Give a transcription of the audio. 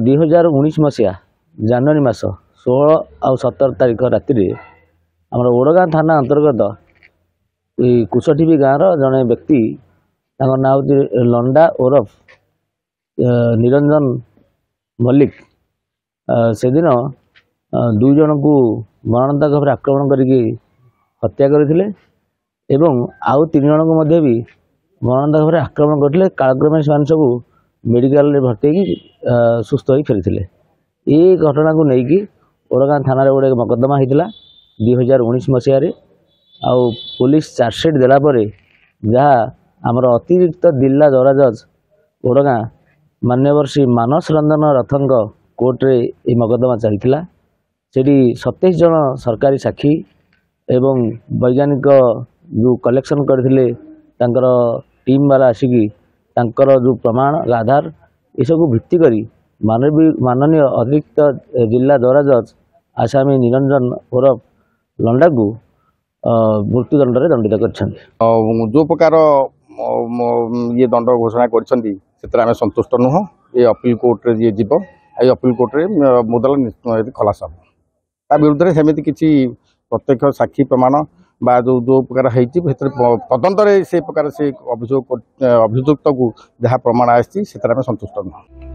2019 मसीहा जनवरी मास 16 और 17 तारीख राति आम ओडगाँ थाना अंतर्गत कुशटीवी गाँव जड़े व्यक्ति ना हूँ लंडा ओरफ निरंजन मल्लिक से दिन दुई जन को मरणदायक भाव आक्रमण करके हत्या करते एवं आउ 3 जन को भी मरणदायक भाव आक्रमण करते कालक्रमे से सब मेडिकल भर्ती सुस्थ हो फेरी ये घटना को लेकिन ओडगाँ थाना गोटे मकदमा होता 2019 मसीह आउ पुलिस चार्जसीट देलापर जहाँ आमर अतिरिक्त जिला दौरा जज ओडगाँ मान्यवर श्री मानस रंजन रथंक कोर्टे ये मकदमा चलता से 27 जन सरकारी साक्षी एवं वैज्ञानिक जो कलेक्शन करते टीम वाला आसिकी जो प्रमाण आधार ये सब भित्ति करी माननीय अतिरिक्त जिला दौरा जज आसामी निरंजन ओरफ लंडा को मृत्युदंड दंडित कर जो प्रकार ये दंड घोषणा कर संतुष्ट नुह ये अपील कोर्टे ये जीव ये अपील कोर्टे मुद्दा खलास हम ता विरुद्ध में सेमती किसी प्रत्यक्ष साक्षी प्रमाण बा जो प्रकार तदंतर से प्रकार से अभियुक्त को जहाँ प्रमाण आसी संतुष्ट नुह।